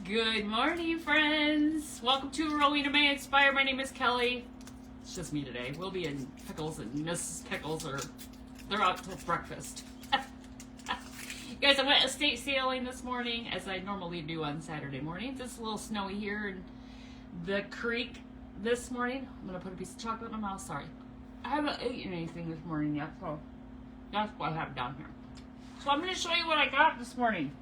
Good morning, friends. Welcome to Rowena May Inspire. My name is Kelly. It's just me today. We'll be in Pickles and Mrs. Pickles they're out till breakfast. Guys, I went estate sailing this morning as I normally do on Saturday mornings. It's a little snowy here in the creek this morning. I'm going to put a piece of chocolate in my mouth. Sorry. I haven't eaten anything this morning yet, so that's what I have down here. So I'm going to show you what I got this morning.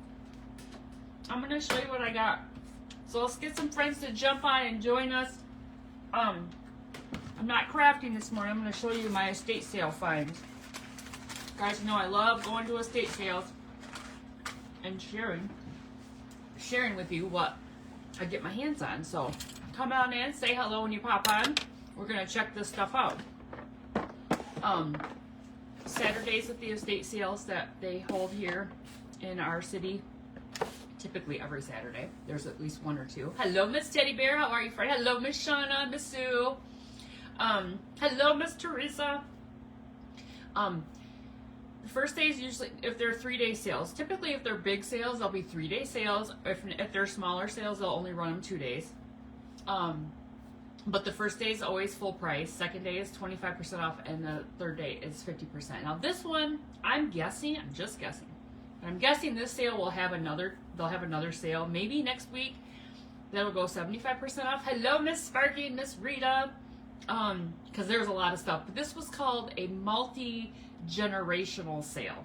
So let's get some friends to jump on and join us. I'm not crafting this morning. I'm going to show you my estate sale finds. Guys, you know I love going to estate sales and sharing with you what I get my hands on. So come on in, say hello when you pop on. We're going to check this stuff out. Saturdays at the estate sales that they hold here in our city. Typically every Saturday. There's at least one or two. Hello, Miss Teddy Bear. How are you, friend? Hello, Miss Shauna, Miss Sue. Hello, Miss Teresa. The first day is usually, if they're 3-day sales. Typically, if they're big sales, they'll be 3-day sales. If they're smaller sales, they'll only run them 2 days. But the first day is always full price. Second day is 25% off, and the third day is 50%. Now, this one, I'm just guessing. I'm guessing this sale will have they'll have another sale, maybe next week, that'll go 75% off. Hello, Miss Sparky and Miss Rita, because there's a lot of stuff. But this was called a multi-generational sale.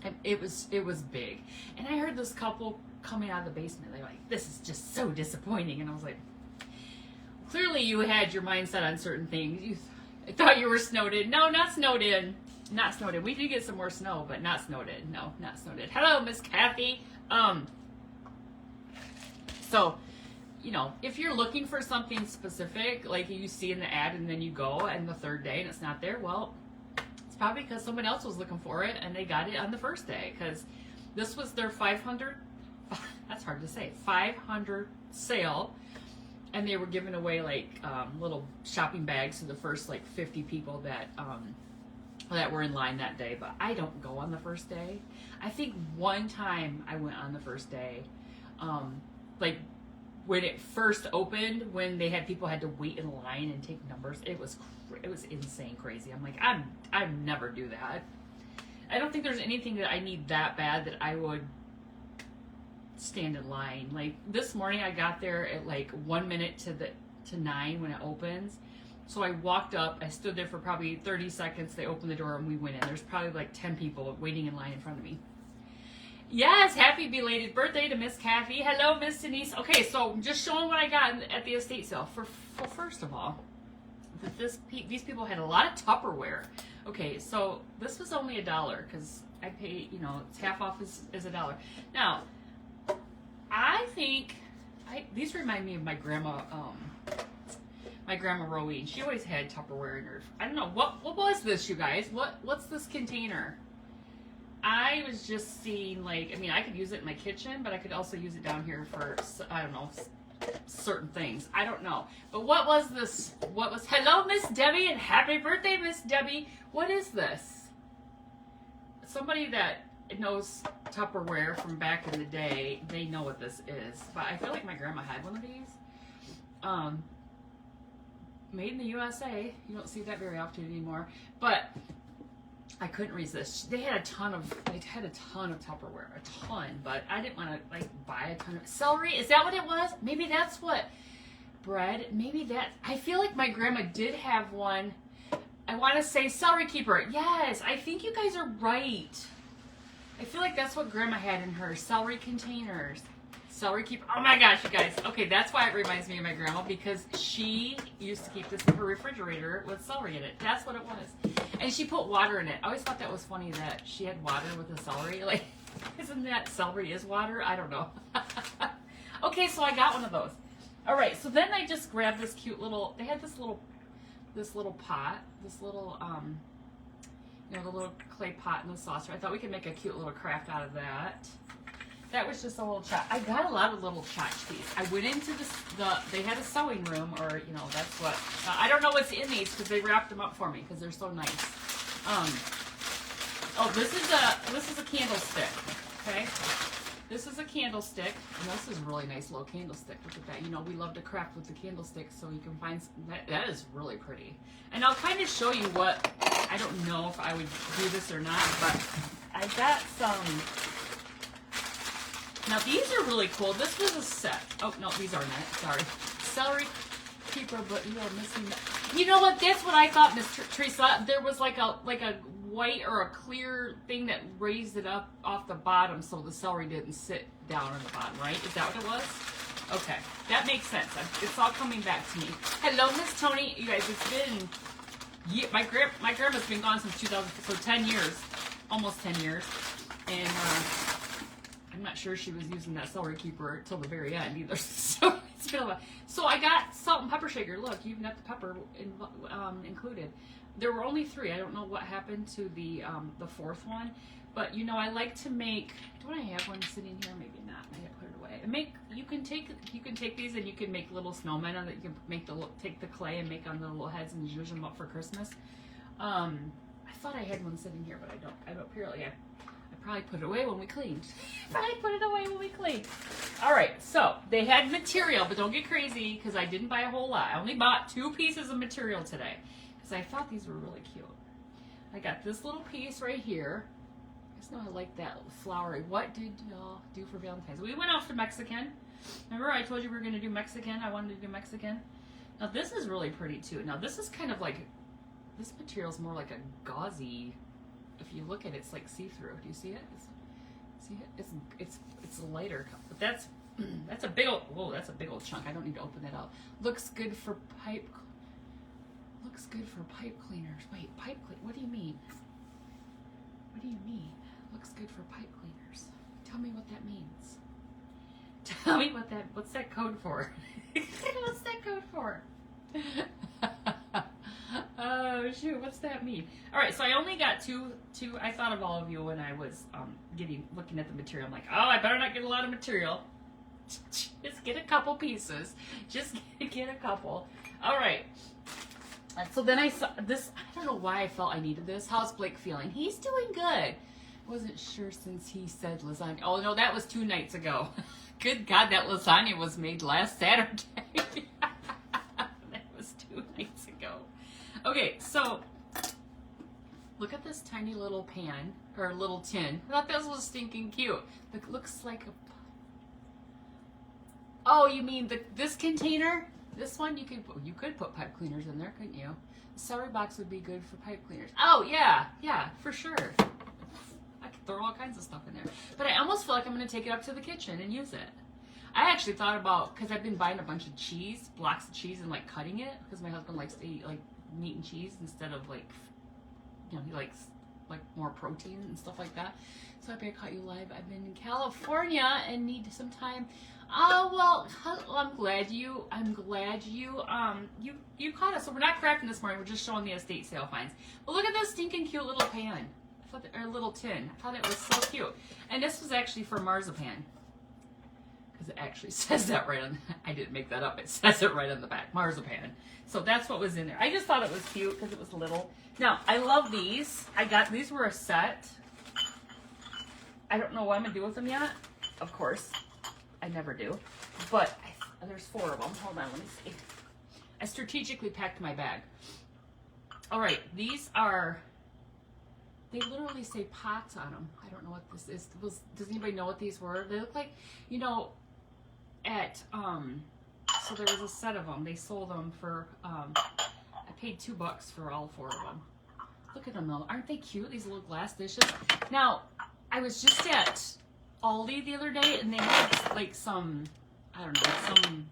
And it was big. And I heard this couple coming out of the basement. They're like, this is just so disappointing. And I was like, clearly you had your mindset on certain things. I thought you were snowed in. No, not snowed in. Not snowed in. We did get some more snow, but not snowed in. No, not snowed in. Hello, Miss Kathy. So, you know, if you're looking for something specific, like you see in the ad and then you go and the third day and it's not there, well, it's probably because someone else was looking for it and they got it on the first day, because this was their 500, that's hard to say, 500 sale, and they were giving away like little shopping bags to the first like 50 people that were in line that day. But I don't go on the first day. I think one time I went on the first day, like when it first opened, when they had people had to wait in line and take numbers. It was insane crazy. I'm like, I'd never do that. I don't think there's anything that I need that bad that I would stand in line. Like this morning I got there at like 1 minute to 9 when it opens. So I walked up, I stood there for probably 30 seconds, they opened the door and we went in. There's probably like 10 people waiting in line in front of me. Yes, happy belated birthday to Miss Kathy. Hello, Miss Denise. Okay, so just showing what I got at the estate sale. First of all, these people had a lot of Tupperware. Okay, so this was only $1 because I pay, you know, it's half off is $1. Now, I think, these remind me of my grandma, Rowene. She always had Tupperware in her. I don't know, what was this, you guys? What's this container? I was just seeing, like, I mean, I could use it in my kitchen, but I could also use it down here for, I don't know, certain things. I don't know. But what was this? Hello, Miss Debbie, and happy birthday, Miss Debbie. What is this? Somebody that knows Tupperware from back in the day, they know what this is. But I feel like my grandma had one of these. Made in the USA. You don't see that very often anymore. But I couldn't resist. They had a ton of Tupperware, a ton, but I didn't want to like buy a ton of celery. Is that what it was? Maybe that's what bread. Maybe that. I feel like my grandma did have one. I want to say Celery Keeper. Yes, I think you guys are right. I feel like that's what grandma had in her celery containers. Celery Keeper. Oh my gosh, you guys. Okay, that's why it reminds me of my grandma, because she used to keep this in her refrigerator with celery in it. That's what it was. And she put water in it. I always thought that was funny that she had water with the celery. Like, isn't that celery is water? I don't know. Okay, so I got one of those. All right, so then I just grabbed this cute little, they had this little pot, this little, you know, the little clay pot and the saucer. I thought we could make a cute little craft out of that. That was just a little chat. I got a lot of little tchotchkes. I went into they had a sewing room, or, you know, that's what, I don't know what's in these because they wrapped them up for me because they're so nice. Oh, this is a candlestick, okay? This is a candlestick, and this is a really nice little candlestick. Look at that. You know, we love to craft with the candlestick, so you can find that is really pretty. And I'll kind of show you what, I don't know if I would do this or not, but I got some. Now these are really cool. This was a set. Oh no, these aren't it. Sorry. Celery keeper, but you are missing that. You know what? That's what I thought, Miss Teresa. There was like a white or a clear thing that raised it up off the bottom so the celery didn't sit down on the bottom, right? Is that what it was? Okay, that makes sense. It's all coming back to me. Hello, Miss Tony. You guys, it's been, my grandma's been gone since 2000, so 10 years, almost 10 years. And I'm not sure she was using that celery keeper till the very end either. So it's been a while. So I got salt and pepper shaker. Look, you even got the pepper included. There were only 3. I don't know what happened to the 4th one, but you know I like to make. Do I have one sitting here? Maybe not. I put it away. You can take these and you can make little snowmen on that. You can take the clay and make on the little heads and use them up for Christmas. I thought I had one sitting here, but I don't. Apparently I probably put it away when we cleaned. All right, so they had material, but don't get crazy because I didn't buy a whole lot. I only bought 2 pieces of material today. I thought these were really cute. I got this little piece right here. I just know I like that flowery. What did y'all do for Valentine's? We went off to Mexican. Remember I told you we were going to do Mexican? I wanted to do Mexican. Now this is really pretty too. Now this is kind of like, this material is more like a gauzy. If you look at it, it's like see-through. Do you see it? See it? It's a lighter, but that's a big old. Whoa, that's a big old chunk. I don't need to open it out. Looks good for pipe. Looks good for pipe cleaners. Wait, pipe clean? What do you mean? What do you mean? Looks good for pipe cleaners. Tell me what that means. Tell me what's that code for? What's that code for? Oh shoot, what's that mean? All right, so I only got two. I thought of all of you when I was looking at the material. I'm like, oh, I better not get a lot of material. Just get a couple pieces. Just get a couple. All right. So then I saw this. I don't know why I felt I needed this. How's Blake feeling? He's doing good. Wasn't sure since he said lasagna. Oh no, that was 2 nights ago. Good God, that lasagna was made last Saturday. That was 2 nights ago. Okay, so look at this tiny little pan or little tin. I thought this was stinking cute. It looks like a. Oh, you mean this container? This one you could put pipe cleaners in there, couldn't you? The celery box would be good for pipe cleaners. Oh yeah, for sure. I could throw all kinds of stuff in there. But I almost feel like I'm going to take it up to the kitchen and use it. I actually thought about, because I've been buying a bunch of cheese, blocks of cheese, and like cutting it, because my husband likes to eat like meat and cheese instead of like, you know, he likes like more protein and stuff like that. So I caught you live. I've been in California and need some time. Oh well, I'm glad you caught us. So we're not crafting this morning. We're just showing the estate sale finds. But look at this stinking cute little pan, or little tin. I thought it was so cute. And this was actually for marzipan, because it actually says that right on. I didn't make that up. It says it right on the back, marzipan. So that's what was in there. I just thought it was cute because it was little. Now I love these. These were a set. I don't know what I'm gonna do with them yet. Of course. I never do, but there's 4 of them. Hold on, let me see. I strategically packed my bag. All right, these are, they literally say pots on them. I don't know what this is. Does anybody know what these were? They look like, you know, at, so there was a set of them. They sold them for, I paid $2 for all 4 of them. Look at them though. Aren't they cute? These little glass dishes. Now, I was just at Aldi the other day, and they had like some, I don't know, some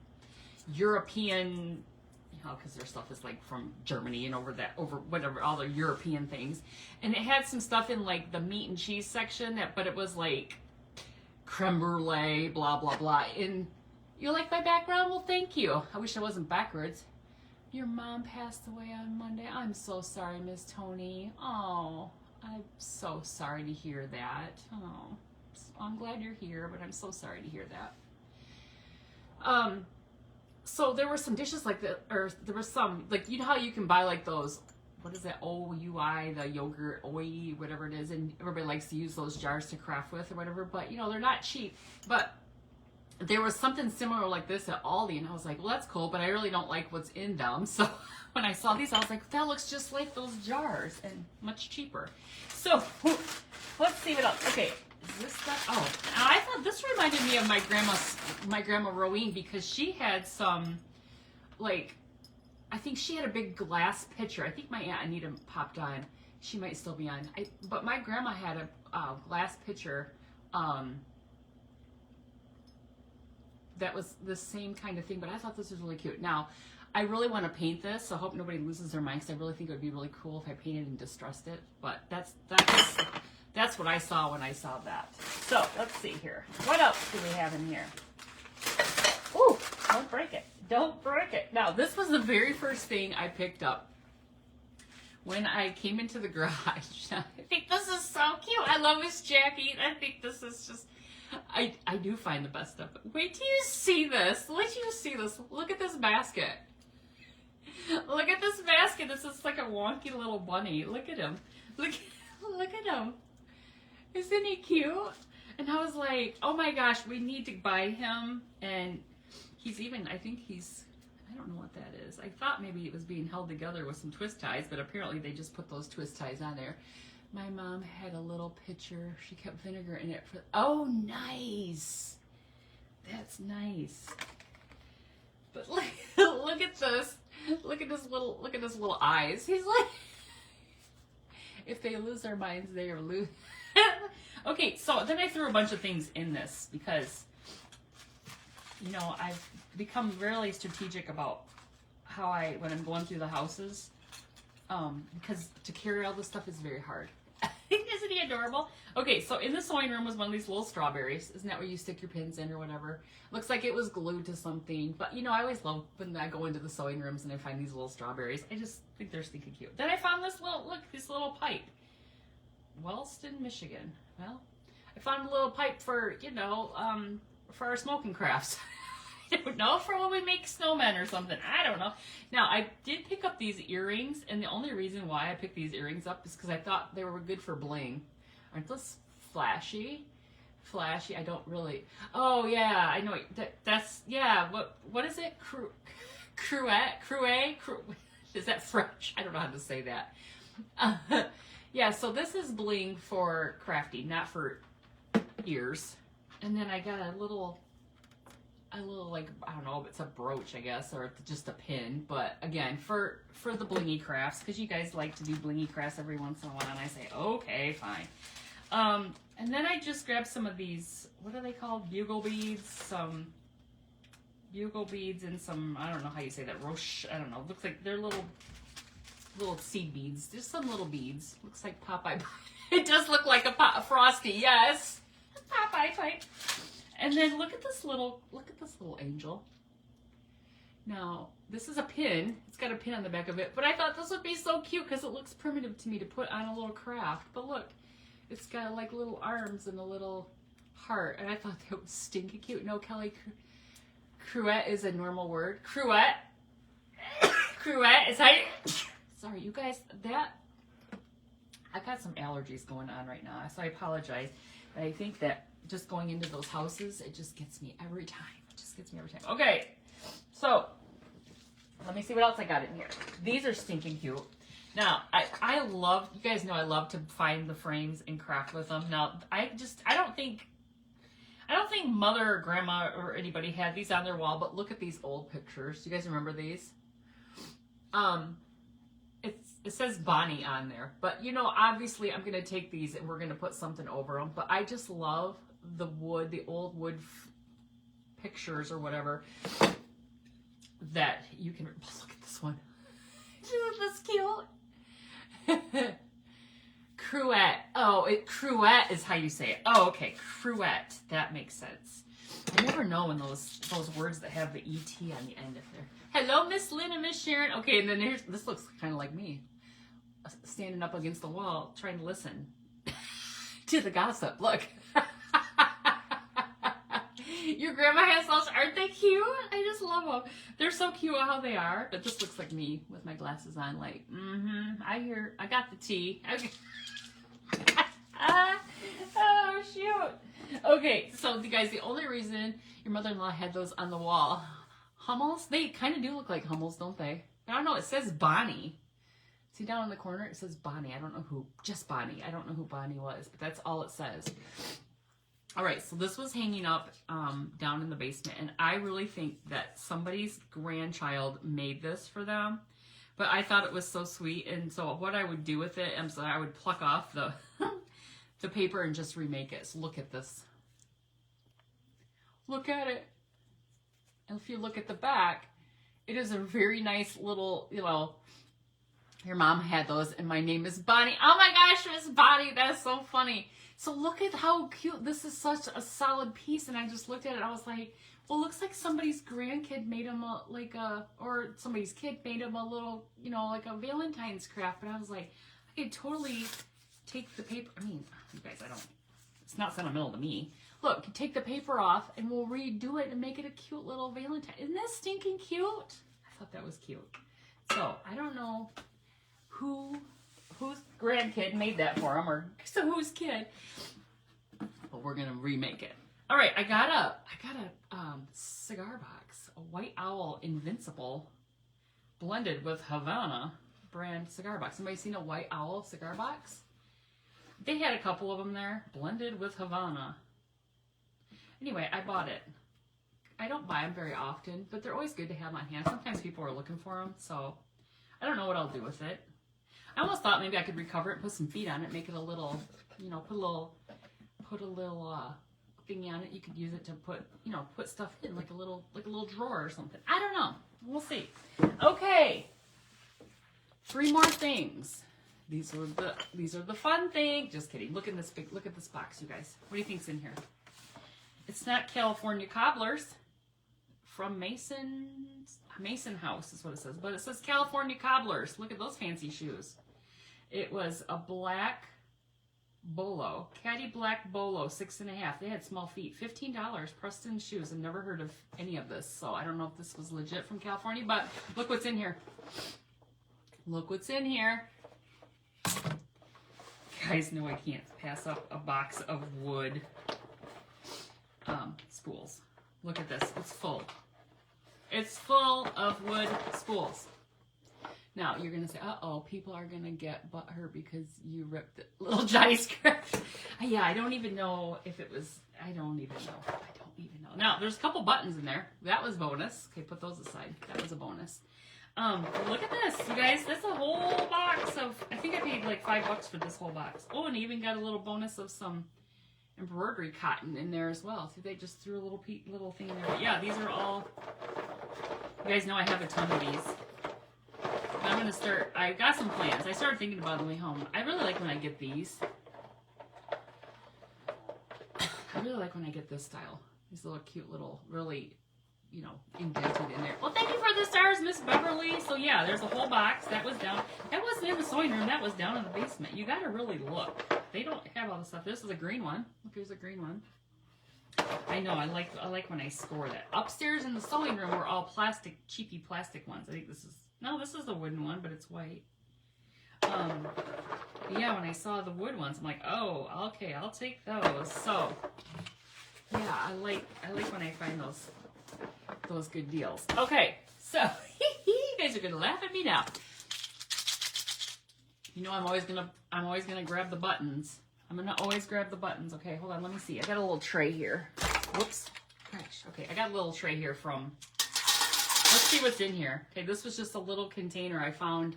European, you know, because their stuff is like from Germany and over whatever, all the European things, and it had some stuff in like the meat and cheese section but it was like creme brulee, blah blah blah. And you like my background? Well, thank you. I wish I wasn't backwards. Your mom passed away on Monday. I'm so sorry, Miss Tony. Oh, I'm so sorry to hear that. Oh. I'm glad you're here, but I'm so sorry to hear that. So there were some dishes like that, or there was some, like, you know how you can buy like those what is that, OUI, the yogurt, OI, whatever it is, and everybody likes to use those jars to craft with or whatever, but, you know, they're not cheap. But there was something similar like this at Aldi, and I was like, well, that's cool, but I really don't like what's in them. So when I saw these, I was like, that looks just like those jars and much cheaper. So let's see what else. Okay, is this stuff? Oh, I thought this reminded me of my grandma Rowene, because she had some, like, I think she had a big glass pitcher. I think my Aunt Anita popped on. She might still be on. But my grandma had a glass pitcher that was the same kind of thing, but I thought this was really cute. Now, I really want to paint this, so I hope nobody loses their mind, because I really think it would be really cool if I painted and distressed it. But that's what I saw when I saw that. So, let's see here. What else do we have in here? Ooh, don't break it. Don't break it. Now, this was the very first thing I picked up when I came into the garage. I think this is so cute. I love this jacket. I think this is just, I do find the best stuff. Wait till you see this. Wait till you see this. Look at this basket. Look at this basket. This is like a wonky little bunny. Look at him. Look at him. Isn't he cute? And I was like, oh my gosh, we need to buy him. And he's even, I think he's, I don't know what that is. I thought maybe it was being held together with some twist ties, but apparently they just put those twist ties on there. My mom had a little pitcher. She kept vinegar in it for, oh, nice. That's nice. But look, look at this. Look at his little eyes. He's like, if they lose their minds, they are lose. Okay, so then I threw a bunch of things in this because, you know, I've become really strategic about how when I'm going through the houses, because to carry all this stuff is very hard. Isn't he adorable? Okay, so in the sewing room was one of these little strawberries. Isn't that where you stick your pins in or whatever? Looks like it was glued to something. But, you know, I always love when I go into the sewing rooms and I find these little strawberries. I just think they're stinking cute. Then I found this this little pipe. Wellston, Michigan. Well, I found a little pipe for, you know, for our smoking crafts. I don't know, for when we make snowmen or something. I don't know. Now, I did pick up these earrings, and the only reason why I picked these earrings up is because I thought they were good for bling. Aren't those flashy? Flashy, I don't really... Oh, yeah, I know. That's, yeah, what is it? Cruet? Is that French? I don't know how to say that. Yeah, so this is bling for crafty, not for ears. And then I got a little like, I don't know if it's a brooch, I guess, or just a pin. But again, for the blingy crafts, because you guys like to do blingy crafts every once in a while, and I say, okay, fine. And then I just grabbed some of these, what are they called? Bugle beads, some bugle beads and some, I don't know how you say that, roche, I don't know. Looks like they're little seed beads. Just some little beads. Looks like Popeye. It does look like a Frosty, yes. Popeye type. And then look at this little angel. Now, this is a pin. It's got a pin on the back of it, but I thought this would be so cute because it looks primitive to me to put on a little craft. But look, it's got like little arms and a little heart, and I thought that was stinky cute. No, Kelly, cruet is a normal word. Cruet is how you... Sorry, you guys, I've got some allergies going on right now, so I apologize. But I think that just going into those houses, it just gets me every time. Okay, so let me see what else I got in here. These are stinking cute. Now, I love, you guys know I love to find the frames and craft with them. Now, I don't think mother or grandma or anybody had these on their wall, but look at these old pictures. Do you guys remember these? It says Bonnie on there, but you know, obviously I'm going to take these and we're going to put something over them, but I just love the wood, the old wood pictures or whatever that you can, look at this one. Isn't this cute? Cruet. Oh, cruet is how you say it. Oh, okay. Cruet. That makes sense. I never know when those words that have the ET on the end of there. Hello, Miss Lynn and Miss Sharon. Okay, and then this looks kind of like me. Standing up against the wall, trying to listen to the gossip. Look. Your grandma has those. Aren't they cute? I just love them. They're so cute how they are. But this looks like me with my glasses on. Like, I got the tea. Okay. Oh, shoot. Okay, so you guys, the only reason your mother-in-law had those on the wall, Hummels, they kind of do look like Hummels, don't they? I don't know. It says Bonnie. See down in the corner? It says Bonnie. I don't know who. Just Bonnie. I don't know who Bonnie was, but that's all it says. All right, so this was hanging up down in the basement, and I really think that somebody's grandchild made this for them, but I thought it was so sweet, and so what I would do with it, I would pluck off the the paper and just remake it. So look at this. Look at it. And if you look at the back, it is a very nice little, you know, your mom had those, and my name is Bonnie. Oh my gosh, Miss Bonnie, that's so funny. So look at how cute. This is such a solid piece, and I just looked at it. I was like, well, it looks like somebody's grandkid made him or somebody's kid made him a little, you know, like a Valentine's craft. But I was like, I could totally take the paper. I mean, you guys, it's not sentimental to me. Look, you take the paper off, and we'll redo it and make it a cute little Valentine. Isn't that stinking cute? I thought that was cute. So I don't know whose grandkid made that for him, or so whose kid, but we're gonna remake it. All right, I got a cigar box, a White Owl Invincible blended with Havana brand cigar box. Somebody seen a White Owl cigar box? They had a couple of them there, blended with Havana. Anyway, I bought it. I don't buy them very often, but they're always good to have on hand. Sometimes people are looking for them, so I don't know what I'll do with it. I almost thought maybe I could recover it and put some feet on it, make it a little, you know, put a little thingy on it. You could use it to put stuff in, like a little drawer or something. I don't know. We'll see. Okay. 3 more things. These are the fun things. Just kidding. Look at this box, you guys. What do you think's in here? It's not California Cobblers from Mason House is what it says, but it says California Cobblers. Look at those fancy shoes. It was a black bolo, caddy black bolo, 6.5. They had small feet, $15. Preston shoes. I've never heard of any of this, so I don't know if this was legit from California, but look what's in here. Look what's in here. You guys know I can't pass up a box of wood spools. Look at this. It's full. It's full of wood spools. Now, you're going to say, uh-oh, people are going to get butthurt because you ripped the little Johnny script. Yeah, I don't even know if it was, I don't even know. Now, there's a couple buttons in there. That was bonus. Okay, put those aside. That was a bonus. Look at this, you guys. That's a whole box of, I think I paid like $5 for this whole box. Oh, and I even got a little bonus of some embroidery cotton in there as well. See, they just threw a little thing in there. But yeah, these are all, you guys know I have a ton of these. I'm going to start, I got some plans. I started thinking about it on the way home. I really like when I get these. I really like when I get this style. These little cute little, really, you know, indented in there. Well, thank you for the stars, Miss Beverly. So yeah, there's a whole box. That was down. That wasn't in the sewing room. That was down in the basement. You got to really look. They don't have all the stuff. This is a green one. Look, here's a green one. I know. I like when I score that. Upstairs in the sewing room were all plastic, cheapy plastic ones. I think this is, no, this is the wooden one, but it's white. Yeah, when I saw the wood ones, I'm like, oh, okay, I'll take those. So, yeah, I like when I find those good deals. Okay, so you guys are gonna laugh at me now. You know, I'm always gonna grab the buttons. I'm gonna always grab the buttons. Okay, hold on, let me see. I got a little tray here. Whoops. Gosh. Okay, I got a little tray here from. Let's see what's in here. Okay, this was just a little container I found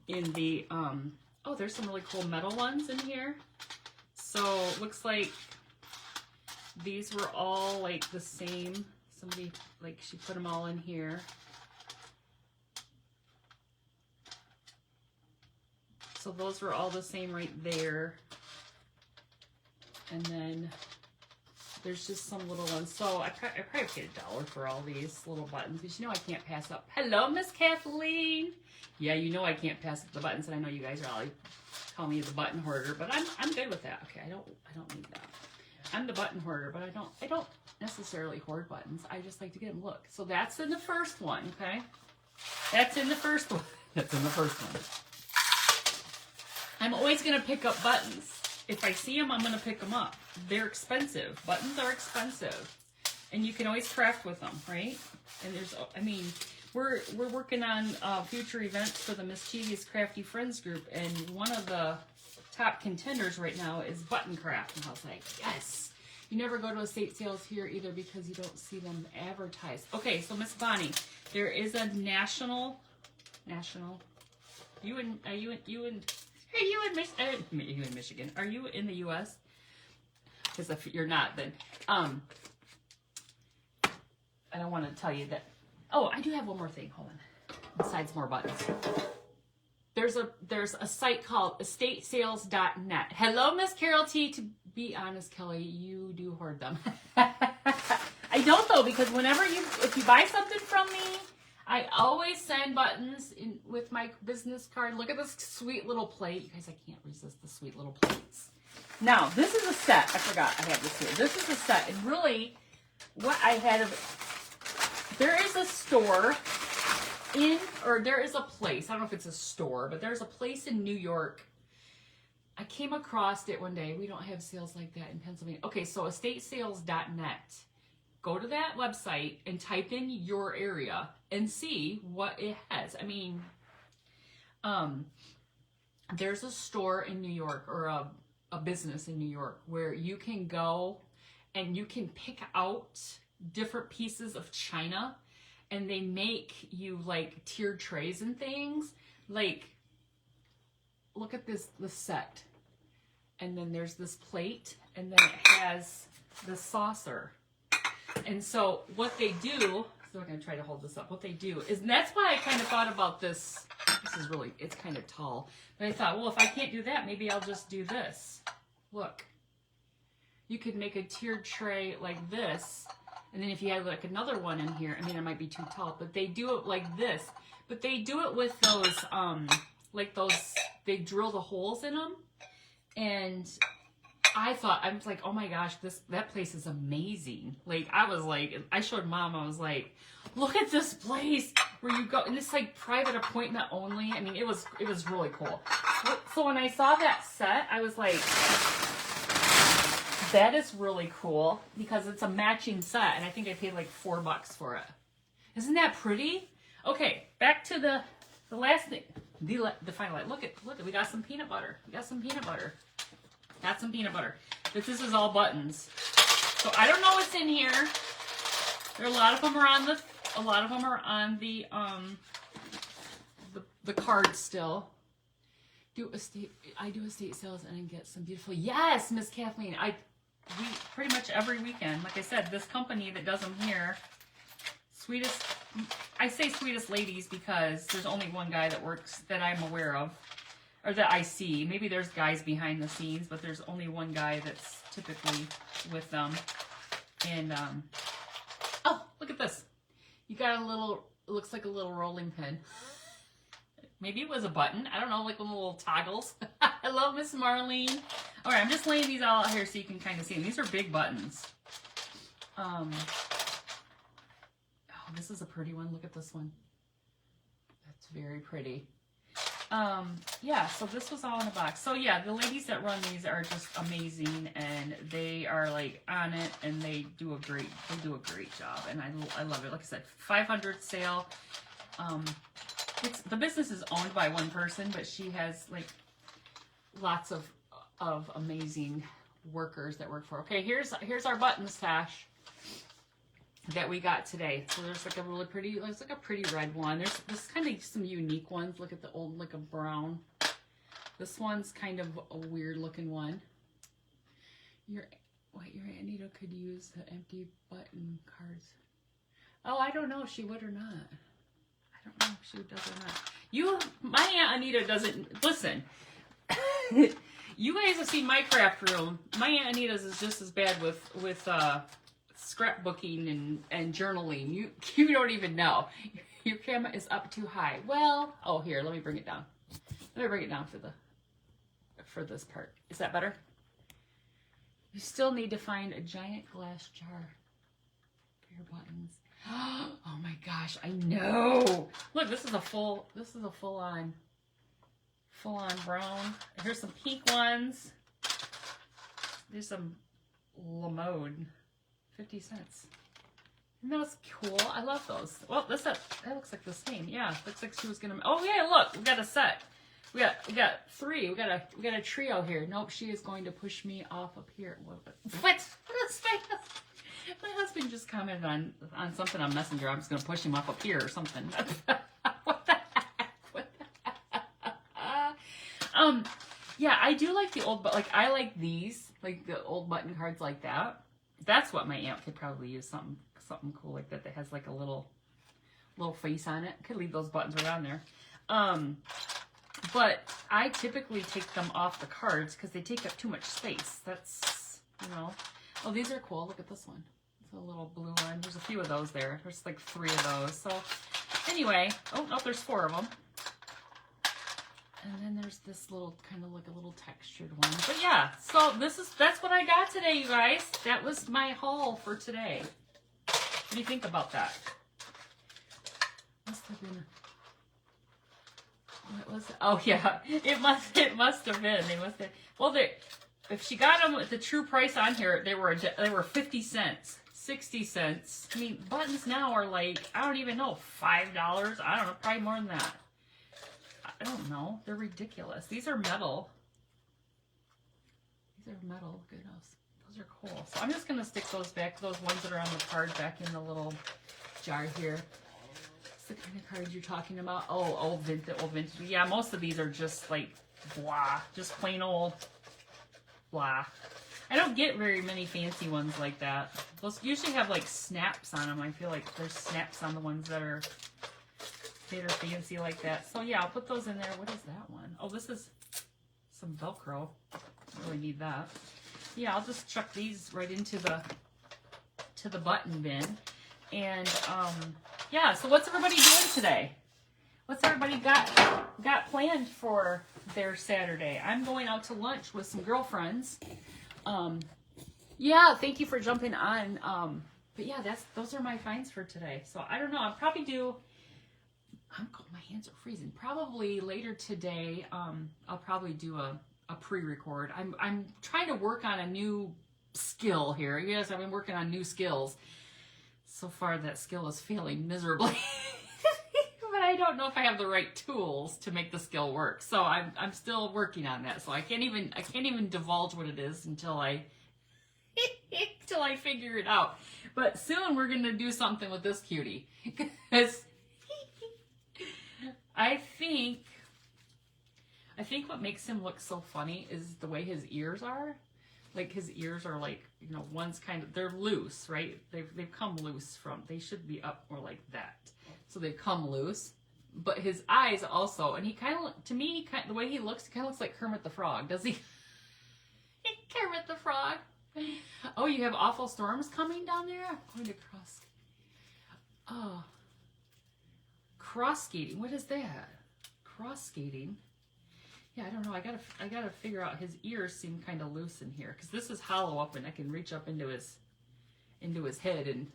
in the. Oh, there's some really cool metal ones in here. So it looks like these were all like the same. Somebody, like, she put them all in here. So those were all the same right there. And then there's just some little ones. So I probably paid $1 for all these little buttons, because you know I can't pass up. Hello, Miss Kathleen. Yeah, you know I can't pass up the buttons, and I know you guys are all like, call me the button hoarder, but I'm good with that. Okay, I don't need that. I'm the button hoarder, but I don't necessarily hoard buttons. I just like to get them. Look. So that's in the first one, okay? That's in the first one. That's in the first one. I'm always going to pick up buttons. If I see them, I'm going to pick them up. They're expensive. Buttons are expensive. And you can always craft with them, right? And there's, I mean, we're working on future events for the Mischievous Crafty Friends group, and one of the top contenders right now is button craft. And I was like, yes. You never go to estate sales here either because you don't see them advertised. Okay, so Miss Bonnie, there is a national. You in Michigan? Are you in the U.S.? Because if you're not, then I don't want to tell you that. Oh, I do have one more thing. Hold on. Besides more buttons. There's a site called estatesales.net. Hello, Miss Carol T. To be honest, Kelly, you do hoard them. I don't though, because if you buy something from me, I always send buttons in with my business card. Look at this sweet little plate. You guys, I can't resist the sweet little plates. Now, this is a set. I forgot I have this here. This is a set. And really, what I had there is a store there is a place. I don't know if it's a store, but there's a place in New York. I came across it one day. We don't have sales like that in Pennsylvania. Okay, so estatesales.net. Go to that website and type in your area and see what it has. I mean, there's a store in New York, or a business in New York, where you can go and you can pick out different pieces of china, and they make you like tiered trays and things. Like, look at this set. And then there's this plate, and then it has the saucer. And so what they do, so I'm going to try to hold this up. What they do is, and that's why I kind of thought about this. This is really, it's kind of tall. But I thought, well, if I can't do that, maybe I'll just do this. Look. You could make a tiered tray like this. And then if you had like another one in here, I mean, it might be too tall, but they do it like this. But they do it with those, they drill the holes in them. And I was like, oh my gosh, that place is amazing. Like, I showed Mom, I was like, look at this place where you go, and it's like private appointment only. I mean, it was really cool. So when I saw that set, I was like, that is really cool, because it's a matching set, and I think I paid like $4 for it. Isn't that pretty? Okay, back to the last thing, the final light. Look at, we got some peanut butter. Got some peanut butter. But this is all buttons. So I don't know what's in here. A lot of them are on the card still. I do estate sales and I get some beautiful. Yes, Miss Kathleen. We pretty much every weekend. Like I said, this company that does them here, sweetest. I say sweetest ladies because there's only one guy that works that I'm aware of, or that I see. Maybe there's guys behind the scenes, but there's only one guy that's typically with them. And oh, look at this. You got a little. It looks like a little rolling pin. Maybe it was a button. I don't know, like little toggles. Hello, Miss Marlene. All right, I'm just laying these all out here so you can kind of see them. These are big buttons. Oh, this is a pretty one. Look at this one. That's very pretty. Yeah, so this was all in a box. So yeah, the ladies that run these are just amazing, and they are like on it, and they do a great job, and I love it. Like I said, 500 sale. The business is owned by one person, but she has like lots of amazing workers that work for her. Okay, here's our button stash that we got today. So there's like a really pretty, there's like a pretty red one. There's kind of some unique ones. Look at the old, like a brown. This one's kind of a weird looking one. Your Aunt Anita could use the empty button cards. Oh, I don't know if she would or not. I don't know if she does or not. My Aunt Anita doesn't, listen, you guys have seen my craft room. My Aunt Anita's is just as bad with scrapbooking and journaling. You don't even know. Your camera is up too high. Well, oh, here, let me bring it down. Let me bring it down for this part. Is that better? You still need to find a giant glass jar. your buttons. Oh my gosh, I know. Look, this is a full on brown. Here's some pink ones. There's some Lamode, 50 cents. And that was cool. I love those. Well, that looks like the same. Yeah, looks like she was gonna. Oh yeah, look, we got a set. We got three. We got a trio here. Nope, she is going to push me off up here. What is my husband just commented on something on Messenger. I'm just gonna push him up here or something. What the heck? What the heck? Yeah, I do like the old, but like I like these, like the old button cards like that. That's what my aunt could probably use, something cool like that has like a little face on it. Could leave those buttons around there. But I typically take them off the cards because they take up too much space. That's, you know. Oh, these are cool. Look at this one. It's a little blue one. There's a few of those there. There's like 3 of those. So anyway, oh no, there's 4 of them. And then there's this little, kind of like a little textured one. But yeah, so that's what I got today, you guys. That was my haul for today. What do you think about that? Must have been... What was it? Oh yeah, it must have been. They must have. Well, if she got them at the true price on here, they were 50 cents, 60 cents. I mean, buttons now are like, I don't even know, $5. I don't know, probably more than that. I don't know. They're ridiculous. These are metal. These are metal. Goodness, those are cool. So I'm just gonna stick those back. Those ones that are on the card back in the little jar here. The kind of cards you're talking about? Oh, old vintage. Yeah, most of these are just like blah, just plain old blah. I don't get very many fancy ones like that. Those usually have like snaps on them. I feel like there's snaps on the ones that are fancy like that. So yeah, I'll put those in there. What is that one? Oh, this is some Velcro. Don't really need that. Yeah, I'll just chuck these right into the button bin. And yeah, so what's everybody doing today? What's everybody got planned for their Saturday? I'm going out to lunch with some girlfriends. Yeah, thank you for jumping on. But yeah, those are my finds for today. So I don't know. I'll probably do. My hands are freezing. Probably later today. I'll probably do a pre-record. I'm trying to work on a new skill here. Yes, I've been working on new skills. So far, that skill is failing miserably, but I don't know if I have the right tools to make the skill work. So I'm still working on that. So I can't even divulge what it is until I figure it out. But soon we're gonna do something with this cutie, because I think what makes him look so funny is the way his ears are. Like his ears are like, you know, one's kind of, they're loose, right? They've come loose from, they should be up more like that. So they've come loose. But his eyes also, and he kind of, to me, the way he looks looks like Kermit the Frog. Does he? Kermit the Frog. Oh, you have awful storms coming down there? I'm going to cross. Oh. Cross skating. What is that? Cross skating. Yeah, I don't know. I gotta figure out. His ears seem kind of loose in here because this is hollow up, and I can reach up into his head and.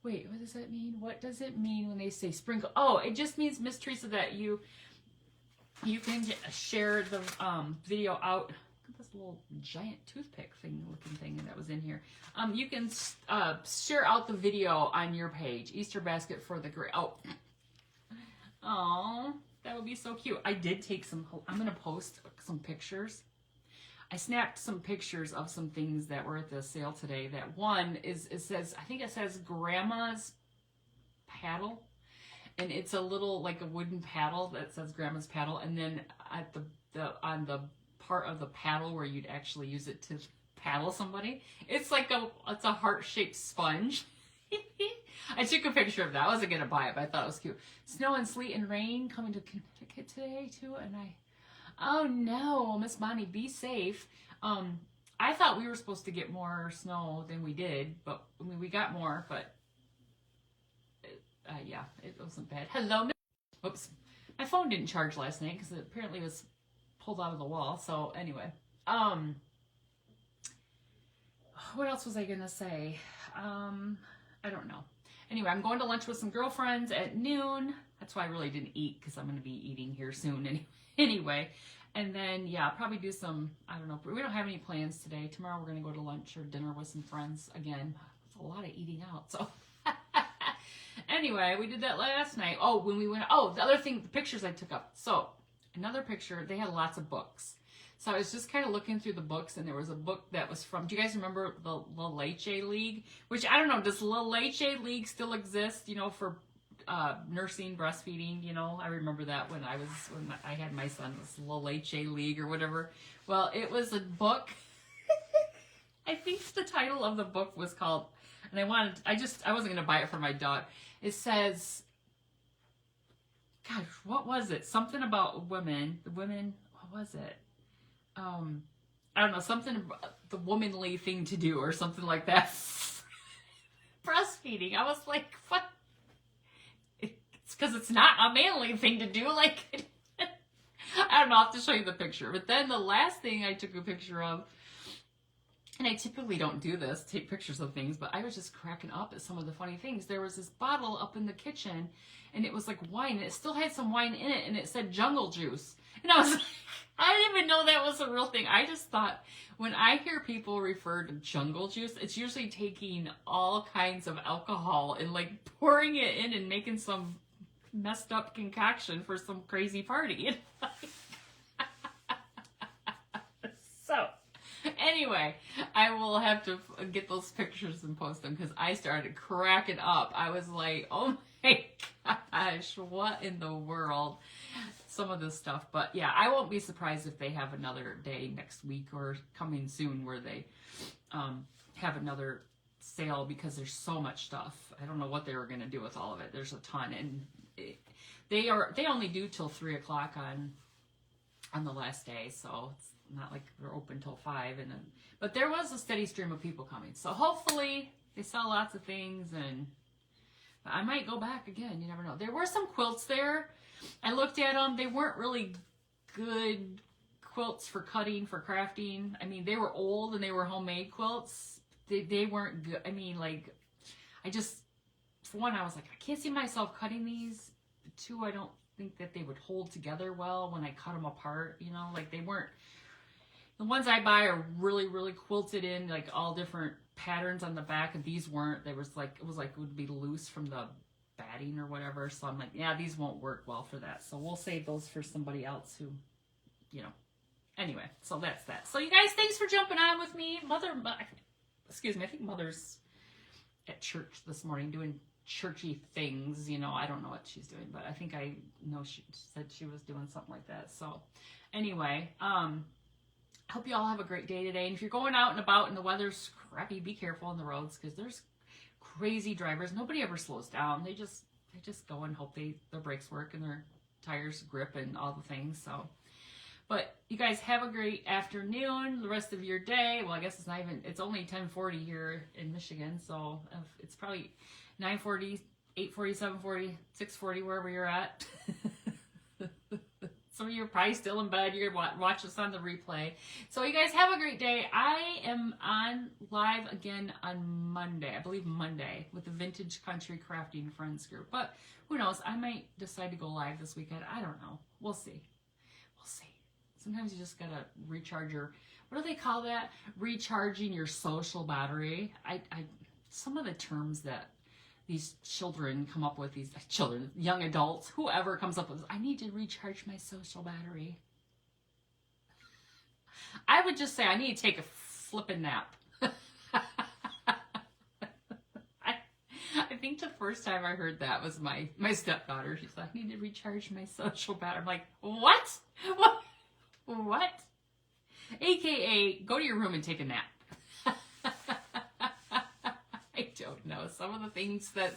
Wait, what does that mean? What does it mean when they say sprinkle? Oh, it just means, Miss Teresa, that you can share the video out. Look at this little giant toothpick looking thing that was in here. You can share out the video on your page. Easter basket for the great. Oh, that would be so cute. I did take some, I'm going to post some pictures. I snapped some pictures of some things that were at the sale today. That one is, I think it says Grandma's Paddle. And it's a little, like a wooden paddle that says Grandma's Paddle. And then at on the part of the paddle where you'd actually use it to paddle somebody, it's like it's a heart-shaped sponge. I took a picture of that. I wasn't going to buy it, but I thought it was cute. Snow and sleet and rain coming to Connecticut today, too. And oh no, Miss Bonnie, be safe. I thought we were supposed to get more snow than we did, but I mean, we got more, but yeah, it wasn't bad. Hello, Miss. Oops. My phone didn't charge last night because it apparently was pulled out of the wall. So anyway, what else was I going to say? I don't know. Anyway, I'm going to lunch with some girlfriends at noon. That's why I really didn't eat, because I'm going to be eating here soon anyway. And then, yeah, I'll probably do some, I don't know, we don't have any plans today. Tomorrow we're going to go to lunch or dinner with some friends. Again, it's a lot of eating out, so. Anyway, we did that last night. Oh, when we went, oh, the other thing, the pictures I took up. So, another picture, they had lots of books. So I was just kind of looking through the books, and there was a book that was from, do you guys remember the La Leche League? Which, I don't know, does La Leche League still exist, you know, for nursing, breastfeeding, you know? I remember that when I had my son, it was La Leche League or whatever. Well, it was a book. I think the title of the book was called, and I wasn't going to buy it for my dog. It says, gosh, what was it? Something about women. The women, what was it? I don't know, something about the womanly thing to do or something like that. Breastfeeding. I was like, what? It's because it's not a manly thing to do. Like, I don't know, I'll have to show you the picture. But then the last thing I took a picture of, and I typically don't do this, take pictures of things, but I was just cracking up at some of the funny things. There was this bottle up in the kitchen, and it was like wine, and it still had some wine in it, and it said jungle juice. And I was like, I didn't even know that was a real thing. I just thought, when I hear people refer to jungle juice, it's usually taking all kinds of alcohol and like pouring it in and making some messed up concoction for some crazy party. So, anyway, I will have to get those pictures and post them, because I started cracking up. I was like, oh my gosh, what in the world? Some of this stuff. But yeah, I won't be surprised if they have another day next week or coming soon where they have another sale, because there's so much stuff. I don't know what they were going to do with all of it. There's a ton, and they only do till 3 o'clock on the last day, so it's not like they're open till 5. And then, but there was a steady stream of people coming, so hopefully they sell lots of things, and I might go back again. You never know. There were some quilts there. I looked at them. They weren't really good quilts for cutting, for crafting. I mean, they were old and they were homemade quilts. They weren't good. I mean, like, for one, I was like, I can't see myself cutting these. Two, I don't think that they would hold together well when I cut them apart. You know, like, they weren't. The ones I buy are really, really quilted in, like all different patterns on the back, and these weren't. It was like it would be loose from the batting or whatever. So I'm like, yeah, these won't work well for that. So we'll save those for somebody else who, you know. Anyway, so that's that. So you guys, thanks for jumping on with me. Excuse me, I think Mother's at church this morning doing churchy things. You know, I don't know what she's doing, but I think I know she said she was doing something like that. So anyway, I hope you all have a great day today. And if you're going out and about and the weather's crappy, be careful on the roads, because there's crazy drivers. Nobody ever slows down. They just go and hope their brakes work and their tires grip and all the things. So, but you guys have a great afternoon, the rest of your day. Well, I guess it's only 10:40 here in Michigan, so it's probably 9:40, 8:40, 7:40, 6:40, wherever you're at. Some of you are probably still in bed. You're going to watch this on the replay. So you guys have a great day. I am on live again on Monday. I believe Monday, with the Vintage Country Crafting Friends group. But who knows? I might decide to go live this weekend. I don't know. We'll see. We'll see. Sometimes you just got to recharge your, what do they call that? Recharging your social battery. Some of the terms that these children come up with, these children, young adults, whoever comes up with, I need to recharge my social battery. I would just say I need to take a flipping nap. I think the first time I heard that was my stepdaughter. She's like, I need to recharge my social battery. I'm like, what? What? AKA, go to your room and take a nap. I don't know. Some of the things that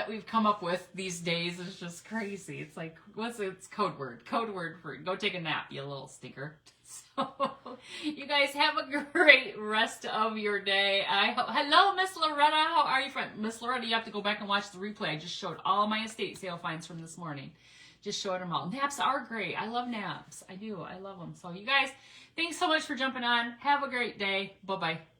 we've come up with these days is just crazy. It's like, it's code word for go take a nap, you little stinker. So you guys have a great rest of your day. Hello, Miss Loretta. How are you, friend? Miss Loretta, you have to go back and watch the replay. I just showed all my estate sale finds from this morning. just showing them all. Naps are great. I love naps. I do. I love them. So you guys, thanks so much for jumping on. Have a great day. Bye-bye.